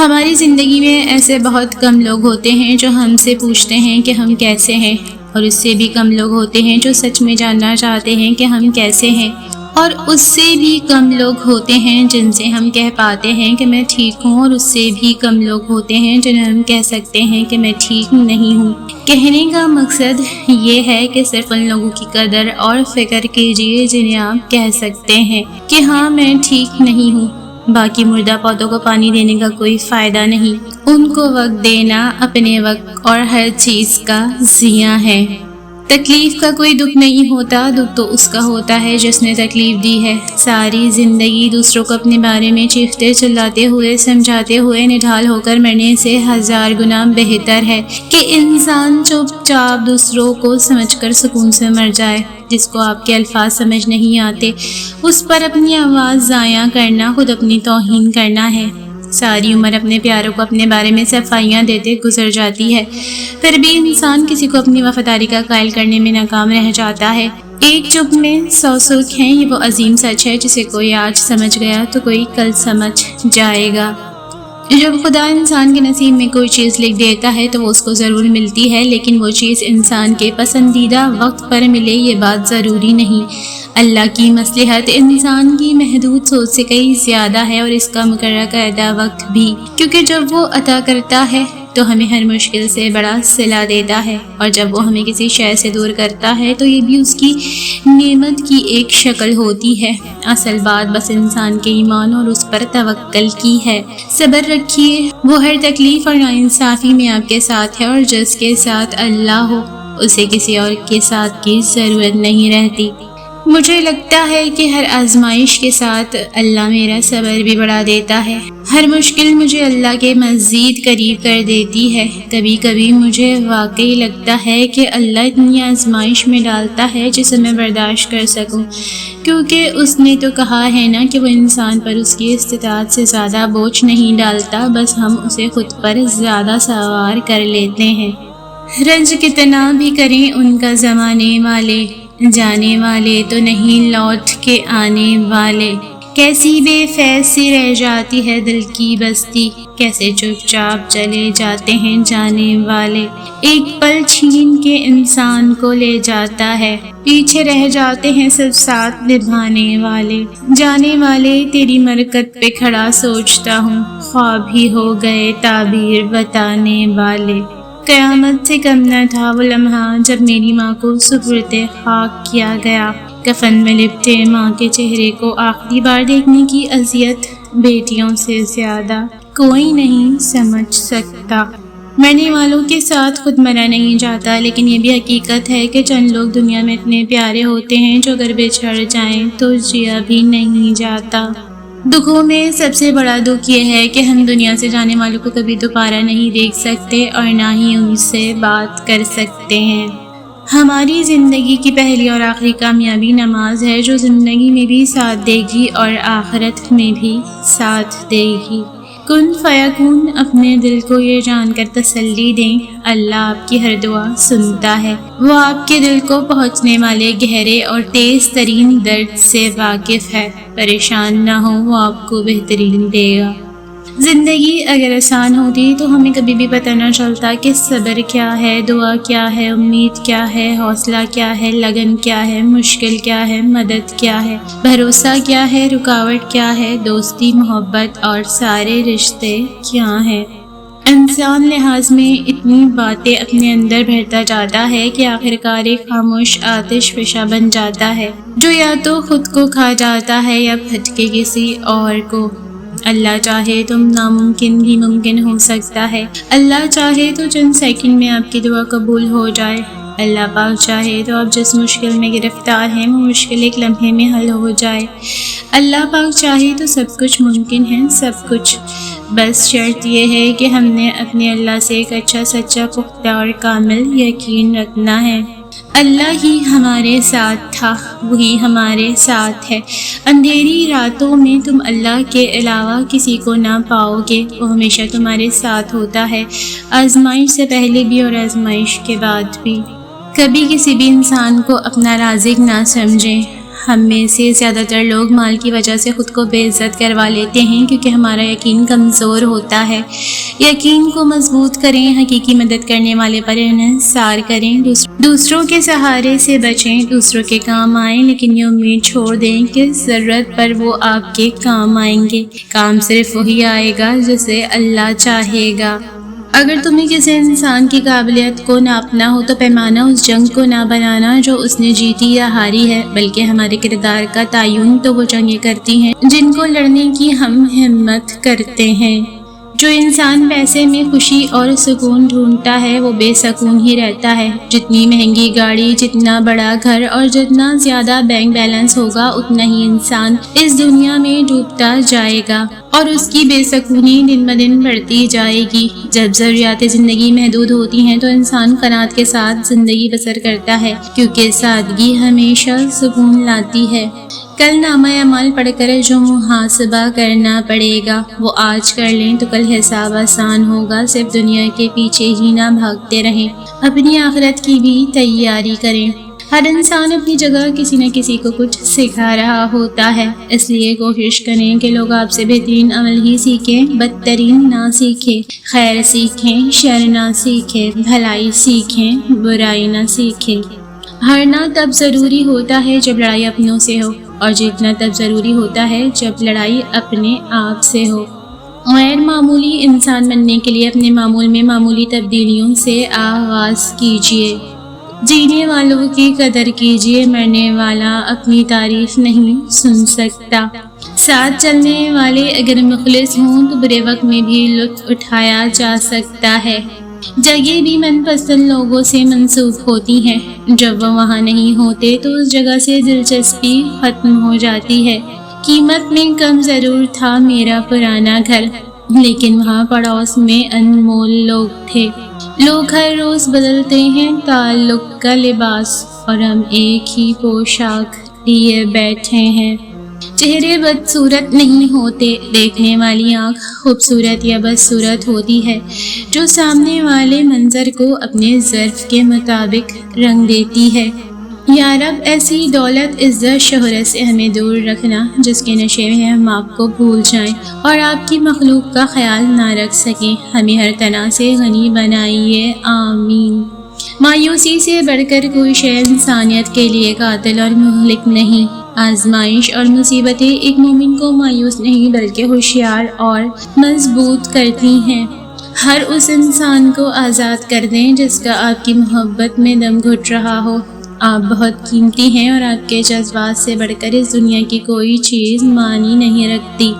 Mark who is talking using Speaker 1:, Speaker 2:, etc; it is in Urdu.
Speaker 1: ہماری زندگی میں ایسے بہت کم لوگ ہوتے ہیں جو ہم سے پوچھتے ہیں کہ ہم کیسے ہیں، اور اس سے بھی کم لوگ ہوتے ہیں جو سچ میں جاننا چاہتے ہیں کہ ہم کیسے ہیں، اور اس سے بھی کم لوگ ہوتے ہیں جن سے ہم کہہ پاتے ہیں کہ میں ٹھیک ہوں، اور اس سے بھی کم لوگ ہوتے ہیں جنہیں ہم کہہ سکتے ہیں کہ میں ٹھیک نہیں ہوں۔ کہنے کا مقصد یہ ہے کہ صرف ان لوگوں کی قدر اور فکر کیجیے جنہیں آپ کہہ سکتے ہیں کہ ہاں میں ٹھیک نہیں ہوں۔ باقی مردہ پودوں کو پانی دینے کا کوئی فائدہ نہیں، ان کو وقت دینا اپنے وقت اور ہر چیز کا ضیاع ہے۔ تکلیف کا کوئی دکھ نہیں ہوتا، دکھ تو اس کا ہوتا ہے جس نے تکلیف دی ہے۔ ساری زندگی دوسروں کو اپنے بارے میں چیختے چلاتے ہوئے سمجھاتے ہوئے نڈھال ہو کر مرنے سے 1000 گنا بہتر ہے کہ انسان چپ چاپ دوسروں کو سمجھ کر سکون سے مر جائے۔ جس کو آپ کے الفاظ سمجھ نہیں آتے اس پر اپنی آواز ضائع کرنا خود اپنی توہین کرنا ہے۔ ساری عمر اپنے پیاروں کو اپنے بارے میں صفائیاں دیتے گزر جاتی ہے، پھر بھی انسان کسی کو اپنی وفاداری کا قائل کرنے میں ناکام رہ جاتا ہے۔ ایک چپ میں 100 سکھ ہیں، یہ وہ عظیم سچ ہے جسے کوئی آج سمجھ گیا تو کوئی کل سمجھ جائے گا۔ جب خدا انسان کے نصیب میں کوئی چیز لکھ دیتا ہے تو وہ اس کو ضرور ملتی ہے، لیکن وہ چیز انسان کے پسندیدہ وقت پر ملے یہ بات ضروری نہیں۔ اللہ کی مصلحت انسان کی محدود سوچ سے کئی زیادہ ہے، اور اس کا مقررہ کردہ وقت بھی، کیونکہ جب وہ عطا کرتا ہے تو ہمیں ہر مشکل سے بڑا صلہ دیتا ہے، اور جب وہ ہمیں کسی شے سے دور کرتا ہے تو یہ بھی اس کی نعمت کی ایک شکل ہوتی ہے۔ اصل بات بس انسان کے ایمان اور اس پر توکل کی ہے۔ صبر رکھیے، وہ ہر تکلیف اور ناانصافی میں آپ کے ساتھ ہے، اور جس کے ساتھ اللہ ہو اسے کسی اور کے ساتھ کی ضرورت نہیں رہتی۔ مجھے لگتا ہے کہ ہر آزمائش کے ساتھ اللہ میرا صبر بھی بڑھا دیتا ہے۔ ہر مشکل مجھے اللہ کے مزید قریب کر دیتی ہے۔ کبھی کبھی مجھے واقعی لگتا ہے کہ اللہ اتنی آزمائش میں ڈالتا ہے جسے میں برداشت کر سکوں، کیونکہ اس نے تو کہا ہے نا کہ وہ انسان پر اس کی استطاعت سے زیادہ بوجھ نہیں ڈالتا، بس ہم اسے خود پر زیادہ سوار کر لیتے ہیں۔ رنج کتنا بھی کریں ان کا زمانے والے، جانے والے تو نہیں لوٹ کے آنے والے۔ کیسی بے فیض سی رہ جاتی ہے دل کی بستی، کیسے چپ چاپ چلے جاتے ہیں جانے والے۔ ایک پل چھین کے انسان کو لے جاتا ہے، پیچھے رہ جاتے ہیں سب ساتھ نبھانے والے۔ جانے والے تیری مرکت پہ کھڑا سوچتا ہوں، خواب ہی ہو گئے تعبیر بتانے والے۔ قیامت سے کم نہ تھا وہ لمحہ جب میری ماں کو سپرد خاک کیا گیا۔ کفن میں لپٹے ماں کے چہرے کو آخری بار دیکھنے کی اذیت بیٹیوں سے زیادہ کوئی نہیں سمجھ سکتا۔ مرنے والوں کے ساتھ خود مرا نہیں جاتا، لیکن یہ بھی حقیقت ہے کہ چند لوگ دنیا میں اتنے پیارے ہوتے ہیں جو اگر بچھڑ جائیں تو جیا بھی نہیں جاتا۔ دکھوں میں سب سے بڑا دکھ یہ ہے کہ ہم دنیا سے جانے والوں کو کبھی دوبارہ نہیں دیکھ سکتے اور نہ ہی ان سے بات کر سکتے ہیں۔ ہماری زندگی کی پہلی اور آخری کامیابی نماز ہے، جو زندگی میں بھی ساتھ دے گی اور آخرت میں بھی ساتھ دے گی۔ کن فیکون، اپنے دل کو یہ جان کر تسلی دیں، اللہ آپ کی ہر دعا سنتا ہے۔ وہ آپ کے دل کو پہنچنے والے گہرے اور تیز ترین درد سے واقف ہے۔ پریشان نہ ہو، وہ آپ کو بہترین دے گا۔ زندگی اگر آسان ہوتی تو ہمیں کبھی بھی پتہ نہ چلتا کہ صبر کیا ہے، دعا کیا ہے، امید کیا ہے، حوصلہ کیا ہے، لگن کیا ہے، مشکل کیا ہے، مدد کیا ہے، بھروسہ کیا ہے، رکاوٹ کیا ہے، دوستی، محبت اور سارے رشتے کیا ہیں۔ انسان لحاظ میں اتنی باتیں اپنے اندر بھرتا جاتا ہے کہ آخرکار ایک خاموش آتش فشاں بن جاتا ہے، جو یا تو خود کو کھا جاتا ہے یا پھٹکے کسی اور کو۔ اللہ چاہے تو ناممکن بھی ممکن ہو سکتا ہے۔ اللہ چاہے تو چند سیکنڈ میں آپ کی دعا قبول ہو جائے۔ اللہ پاک چاہے تو آپ جس مشکل میں گرفتار ہیں وہ مشکل ایک لمحے میں حل ہو جائے۔ اللہ پاک چاہے تو سب کچھ ممکن ہے، سب کچھ۔ بس شرط یہ ہے کہ ہم نے اپنے اللہ سے ایک اچھا سچا پختہ اور کامل یقین رکھنا ہے۔ اللہ ہی ہمارے ساتھ تھا، وہی ہمارے ساتھ ہے۔ اندھیری راتوں میں تم اللہ کے علاوہ کسی کو نہ پاؤ گے، وہ ہمیشہ تمہارے ساتھ ہوتا ہے، آزمائش سے پہلے بھی اور آزمائش کے بعد بھی۔ کبھی کسی بھی انسان کو اپنا رازق نہ سمجھیں۔ ہم میں سے زیادہ تر لوگ مال کی وجہ سے خود کو بے عزت کروا لیتے ہیں کیونکہ ہمارا یقین کمزور ہوتا ہے۔ یقین کو مضبوط کریں، حقیقی مدد کرنے والے پر انحصار کریں، دوسروں کے سہارے سے بچیں، دوسروں کے کام آئیں، لیکن یہ امید چھوڑ دیں کہ ضرورت پر وہ آپ کے کام آئیں گے۔ کام صرف وہی آئے گا جسے اللہ چاہے گا۔ اگر تمہیں کسی انسان کی قابلیت کو ناپنا ہو تو پیمانہ اس جنگ کو نہ بنانا جو اس نے جیتی یا ہاری ہے، بلکہ ہمارے کردار کا تعین تو وہ جنگیں کرتی ہیں جن کو لڑنے کی ہم ہمت کرتے ہیں۔ جو انسان پیسے میں خوشی اور سکون ڈھونڈتا ہے وہ بے سکون ہی رہتا ہے۔ جتنی مہنگی گاڑی، جتنا بڑا گھر اور جتنا زیادہ بینک بیلنس ہوگا، اتنا ہی انسان اس دنیا میں ڈوبتا جائے گا اور اس کی بے سکونی دن بدن بڑھتی جائے گی۔ جب ضروریات زندگی محدود ہوتی ہیں تو انسان قناعت کے ساتھ زندگی بسر کرتا ہے، کیونکہ سادگی ہمیشہ سکون لاتی ہے۔ کل نامہ اعمال پڑھ کر جو محاسبہ کرنا پڑے گا وہ آج کر لیں تو کل حساب آسان ہوگا۔ صرف دنیا کے پیچھے ہی نہ بھاگتے رہیں، اپنی آخرت کی بھی تیاری کریں۔ ہر انسان اپنی جگہ کسی نہ کسی کو کچھ سکھا رہا ہوتا ہے، اس لیے کوشش کریں کہ لوگ آپ سے بہترین عمل ہی سیکھیں، بدترین نہ سیکھیں۔ خیر سیکھیں، شر نہ سیکھیں، بھلائی سیکھیں، برائی نہ سیکھیں۔ ہارنا تب ضروری ہوتا ہے جب لڑائی اپنوں سے ہو، اور جیتنا تب ضروری ہوتا ہے جب لڑائی اپنے آپ سے ہو۔ غیر معمولی انسان بننے کے لیے اپنے معمول میں معمولی تبدیلیوں سے آغاز کیجیے۔ جینے والوں کی قدر کیجیے، مرنے والا اپنی تعریف نہیں سن سکتا۔ ساتھ چلنے والے اگر مخلص ہوں تو برے وقت میں بھی لطف اٹھایا جا سکتا ہے۔ جگہ بھی من پسند لوگوں سے منسوب ہوتی ہیں، جب وہ وہاں نہیں ہوتے تو اس جگہ سے دلچسپی ختم ہو جاتی ہے۔ قیمت میں کم ضرور تھا میرا پرانا گھر، لیکن وہاں پڑوس میں انمول لوگ تھے۔ لوگ ہر روز بدلتے ہیں تعلق کا لباس، اور ہم ایک ہی پوشاک لیے بیٹھے ہیں۔ چہرے بدصورت نہیں ہوتے، دیکھنے والی آنکھ خوبصورت یا بدصورت ہوتی ہے جو سامنے والے منظر کو اپنے ظرف کے مطابق رنگ دیتی ہے۔ یا رب ایسی دولت، عزت، شہرت سے ہمیں دور رکھنا جس کے نشے میں ہم آپ کو بھول جائیں اور آپ کی مخلوق کا خیال نہ رکھ سکیں۔ ہمیں ہر طرح سے غنی بنائیے، آمین۔ مایوسی سے بڑھ کر کوئی شے انسانیت کے لیے قاتل اور مہلک نہیں۔ آزمائش اور مصیبتیں ایک مومن کو مایوس نہیں بلکہ ہوشیار اور مضبوط کرتی ہیں۔ ہر اس انسان کو آزاد کر دیں جس کا آپ کی محبت میں دم گھٹ رہا ہو۔ آپ بہت قیمتی ہیں اور آپ کے جذبات سے بڑھ کر اس دنیا کی کوئی چیز معنی نہیں رکھتی۔